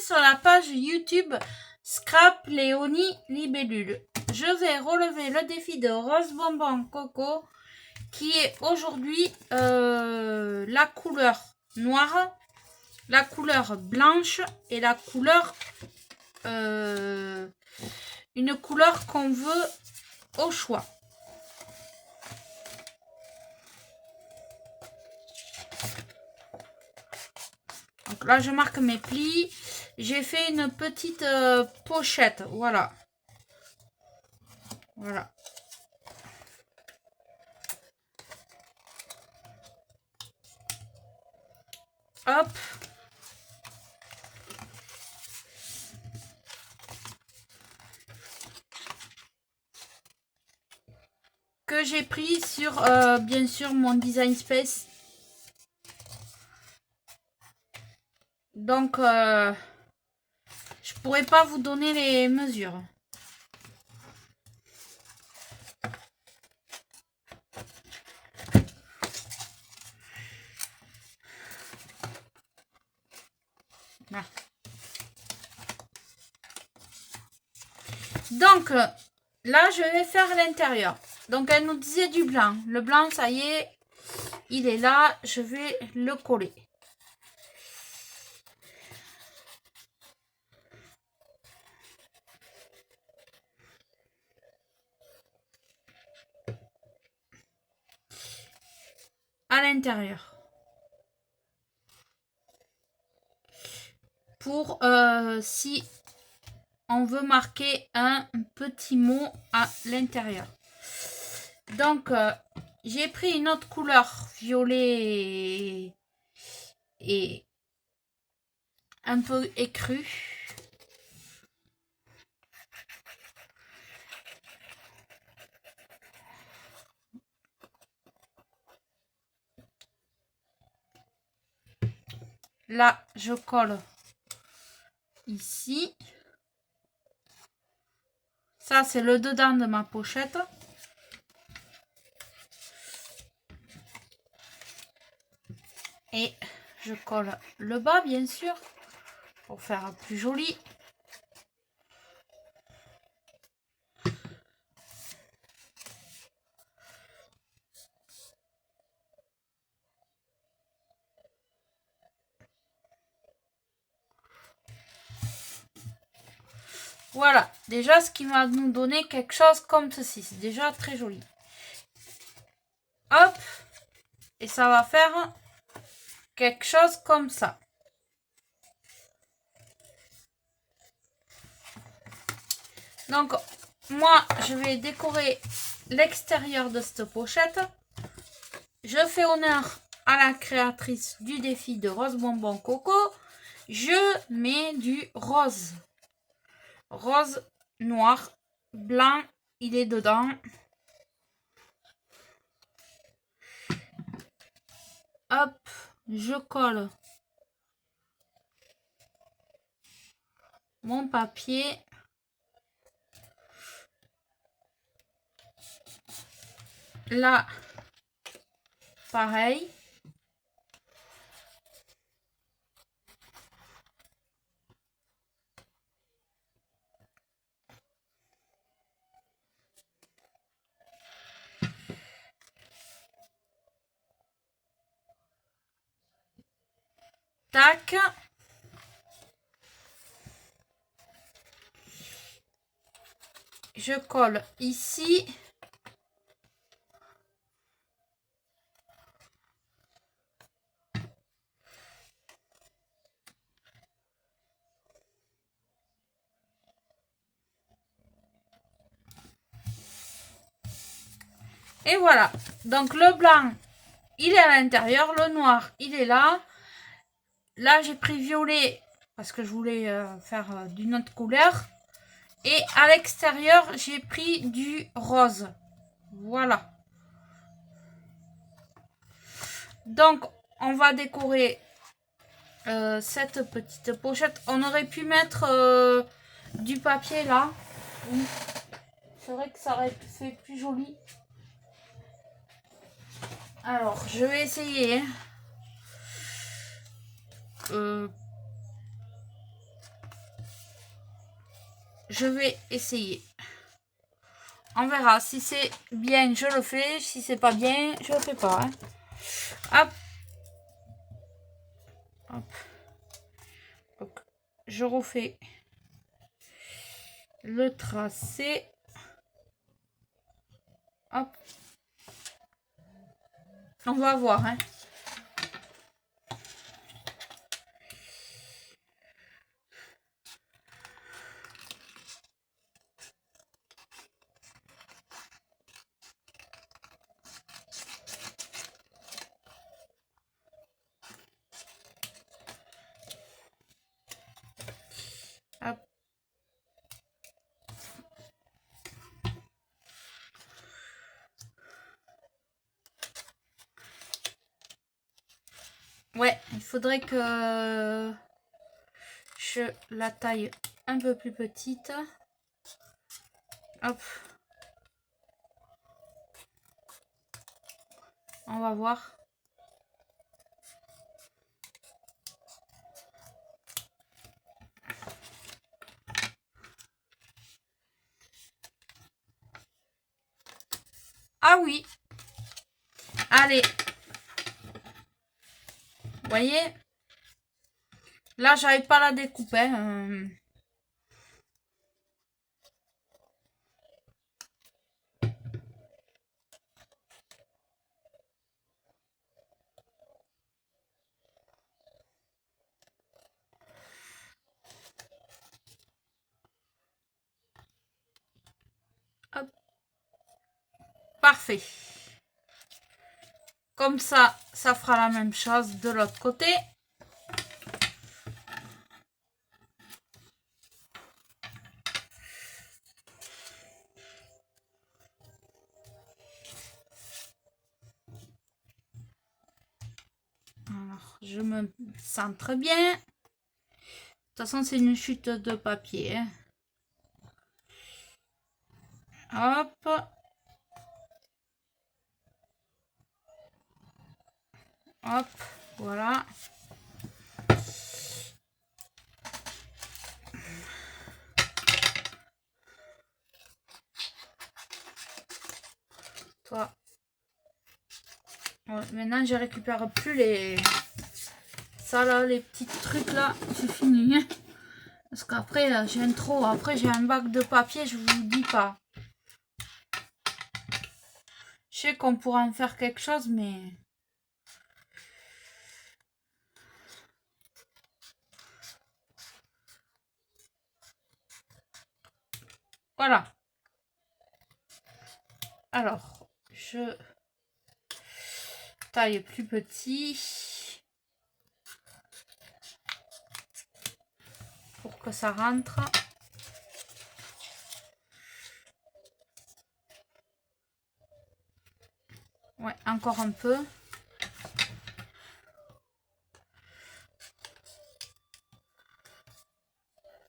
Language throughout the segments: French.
sur la page YouTube Scrap Léonie Libellule. Je vais relever le défi de Rose Bonbon Coco qui est aujourd'hui la couleur noire, la couleur blanche et la couleur une couleur qu'on veut au choix. Donc là je marque mes plis. J'ai fait une petite pochette, voilà. Voilà. Hop. Que j'ai pris sur, bien sûr, mon Design Space. Donc, je pourrais pas vous donner les mesures. Là. Donc, là, je vais faire l'intérieur. Donc, elle nous disait du blanc. Le blanc, ça y est, il est là. Je vais le coller. À l'intérieur. Pour si on veut marquer un petit mot à l'intérieur. Donc, j'ai pris une autre couleur violet et un peu écru. Là, je colle ici. Ça, c'est le dedans de ma pochette. Et je colle le bas, bien sûr, pour faire plus joli. Voilà, déjà ce qui va nous donner quelque chose comme ceci. C'est déjà très joli. Hop, et ça va faire quelque chose comme ça. Donc, moi, je vais décorer l'extérieur de cette pochette. Je fais honneur à la créatrice du défi de Rose Bonbon Coco. Je mets du rose. Rose, noir, blanc, il est dedans. Hop, je colle mon papier. Là, pareil. Tac. Je colle ici. Et voilà. Donc le blanc, il est à l'intérieur. Le noir, il est là. Là, j'ai pris violet parce que je voulais faire d'une autre couleur. Et à l'extérieur, j'ai pris du rose. Voilà. Donc, on va décorer cette petite pochette. On aurait pu mettre du papier là. C'est vrai que ça aurait fait plus joli. Alors, je vais essayer. je vais essayer. On verra. Si c'est bien, je le fais. Si c'est pas bien, je le fais pas. Hein. Hop. Hop. Donc, je refais le tracé. Hop. On va voir. Hein. Hop. Ouais, il faudrait que je la taille un peu plus petite. Hop. On va voir. Ah oui. Allez. Vous voyez? Là, j'arrive pas à la découper. Hop. Parfait. Comme ça, ça fera la même chose de l'autre côté. Alors, je me centre bien. De toute façon, c'est une chute de papier. Hein. Hop. Hop. Voilà. Toi. Ouais, maintenant, je récupère plus les... Ça là, les petits trucs là, c'est fini. Parce qu'après, j'ai un trop. Après, j'ai un bac de papier, je vous dis pas. Je sais qu'on pourra en faire quelque chose, mais... Voilà. Alors, je taille plus petit. Pour que ça rentre. Ouais, encore un peu.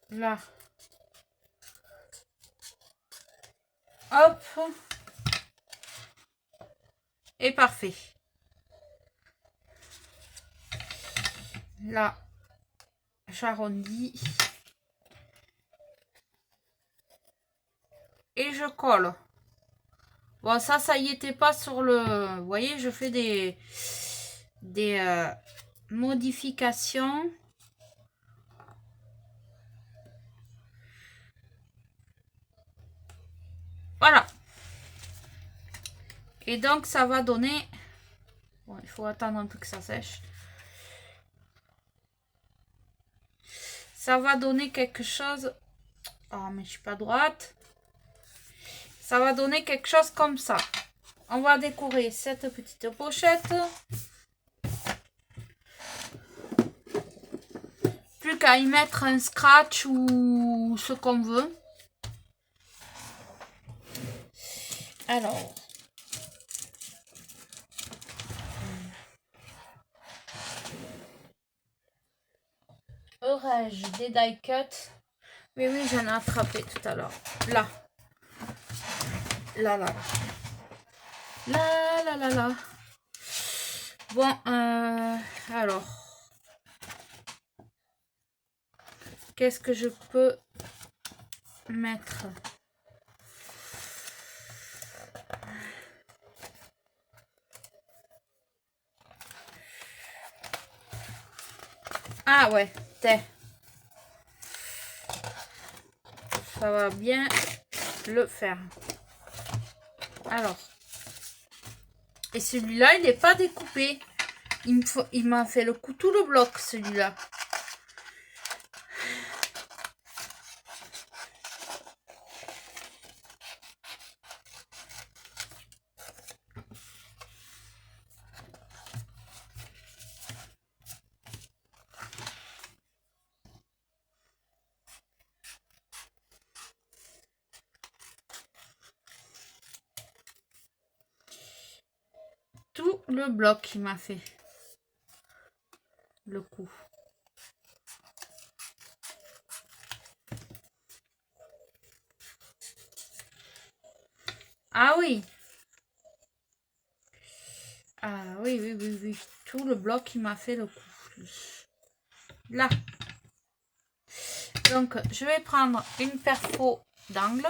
Là. Hop. Et parfait. Là, j'arrondis. Et je colle. Bon, ça y était pas sur le... Vous voyez, je fais des modifications. Voilà. Et donc, ça va donner... Bon, il faut attendre un peu que ça sèche. Ça va donner quelque chose... Oh, mais je suis pas droite. Ça va donner quelque chose comme ça. On va décorer cette petite pochette. Plus qu'à y mettre un scratch ou ce qu'on veut. Alors... Aurais-je des die cut? Mais oui, j'en ai attrapé tout à l'heure. Là. Là, là. Là, là, là, là. Bon, alors. Qu'est-ce que je peux mettre ah ouais, ça va bien le faire. Alors, et celui-là, il n'est pas découpé. Il m'a fait le coup tout le bloc, celui-là. Tout le bloc, il m'a fait le coup. Ah oui. Ah oui, oui, oui, oui. Tout le bloc, il m'a fait le coup. Là. Donc, je vais prendre une perfo d'angle.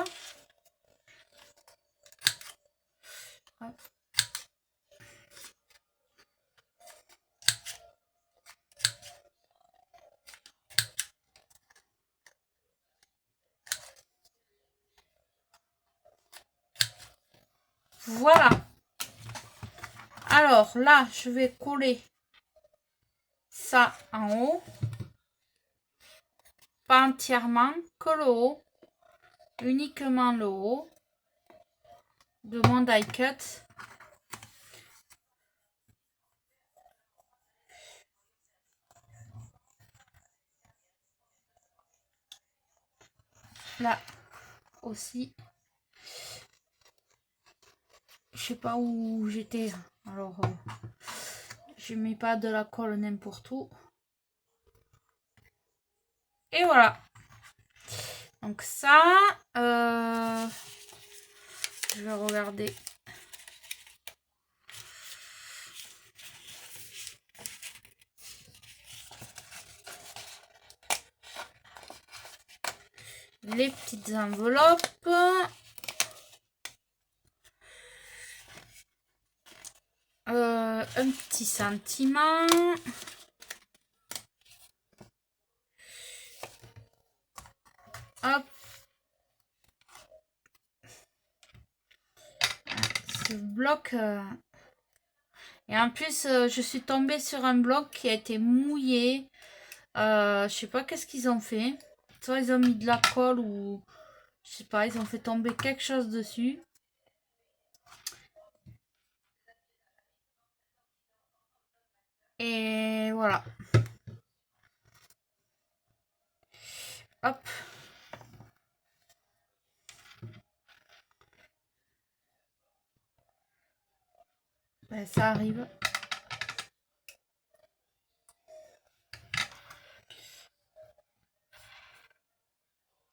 Voilà. Alors là, je vais coller ça en haut. Pas entièrement, que le haut. Uniquement le haut de mon die cut. Là aussi. Je sais pas où j'étais. Alors, je mets pas de la colle n'importe où. Et voilà. Donc ça, je vais regarder. Les petites enveloppes. Un petit sentiment. Hop. Ce bloc. Et en plus, je suis tombée sur un bloc qui a été mouillé. Je sais pas qu'est-ce qu'ils ont fait. Soit ils ont mis de la colle ou... Je sais pas, ils ont fait tomber quelque chose dessus. Et voilà. Hop. Ben, ça arrive.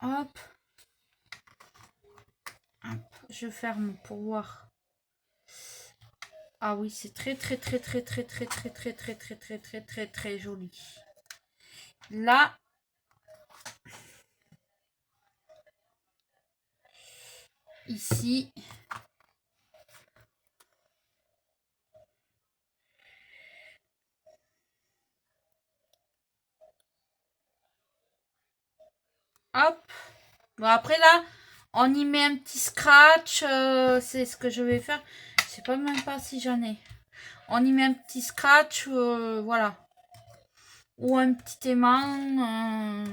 Hop. Hop. Je ferme pour voir. Ah oui, c'est très joli. Là, ici, hop. Bon, après là, on y met un petit scratch. C'est ce que je vais faire. Je sais pas même pas si j'en ai. On y met un petit scratch, voilà. Ou un petit aimant.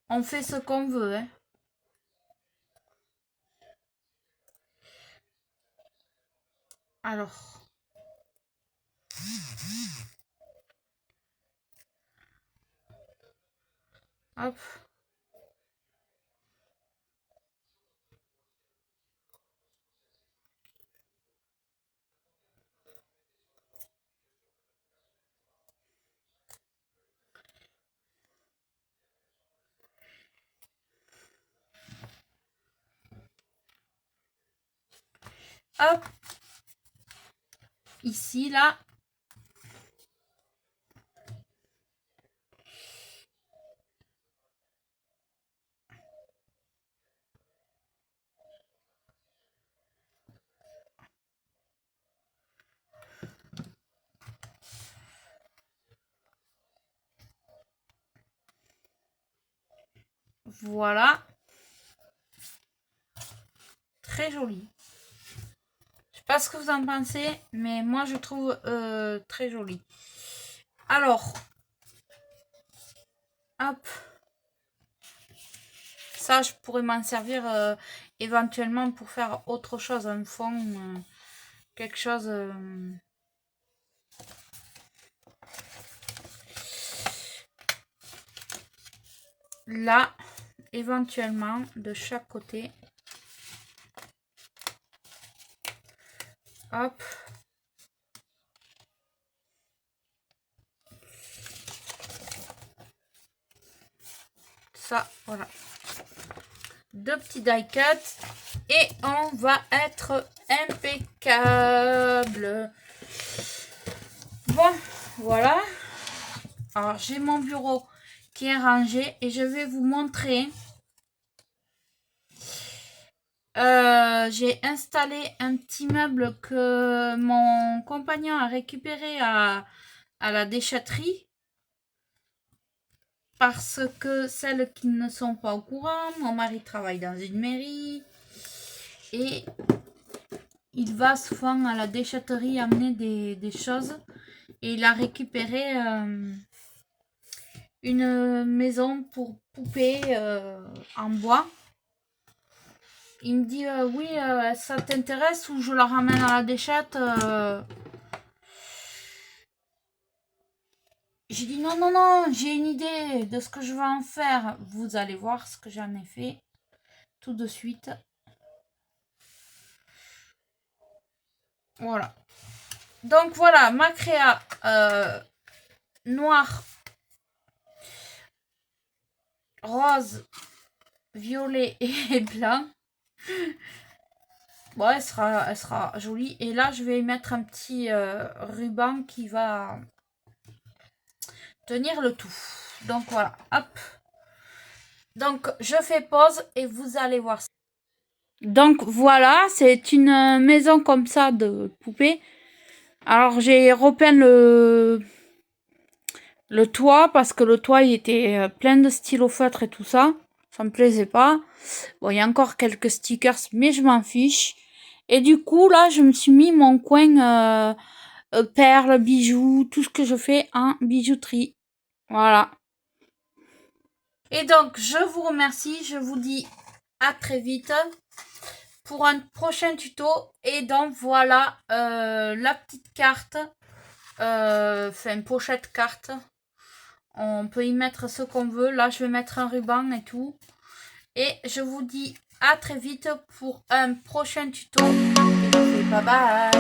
On fait ce qu'on veut, hein. Alors. Hop. Hop. ici, là. Voilà. Très joli. Je sais pas ce que vous en pensez, mais moi je trouve très joli. Alors, hop. Ça, je pourrais m'en servir éventuellement pour faire autre chose, un fond, quelque chose. Là, éventuellement, de chaque côté. Hop. Ça, voilà. 2 petits die cuts. Et on va être impeccable. Bon, voilà. Alors, j'ai mon bureau qui est rangé et je vais vous montrer. J'ai installé un petit meuble que mon compagnon a récupéré à la déchetterie. Parce que celles qui ne sont pas au courant, mon mari travaille dans une mairie et il va souvent à la déchetterie amener des choses. Et il a récupéré une maison pour poupées en bois. Il me dit oui, ça t'intéresse ou je la ramène à la déchette. J'ai dit non, non, non, j'ai une idée de ce que je vais en faire. Vous allez voir ce que j'en ai fait tout de suite. Voilà. Donc voilà, ma créa noir, rose, violet et blanc. Bon, elle sera jolie. Et là, je vais mettre un petit ruban qui va tenir le tout. Donc voilà, hop. Donc je fais pause et vous allez voir. Donc voilà, c'est une maison comme ça de poupée. Alors j'ai repeint le toit parce que le toit il était plein de stylos feutres et tout ça. Ça me plaisait pas. Bon, il y a encore quelques stickers, mais je m'en fiche. Et du coup, là, je me suis mis mon coin perles, bijoux, tout ce que je fais en bijouterie. Voilà. Et donc, je vous remercie. Je vous dis à très vite pour un prochain tuto. Et donc, voilà la petite carte. Enfin, pochette carte. On peut y mettre ce qu'on veut. Là, je vais mettre un ruban et tout. Et je vous dis à très vite pour un prochain tuto. Bye bye.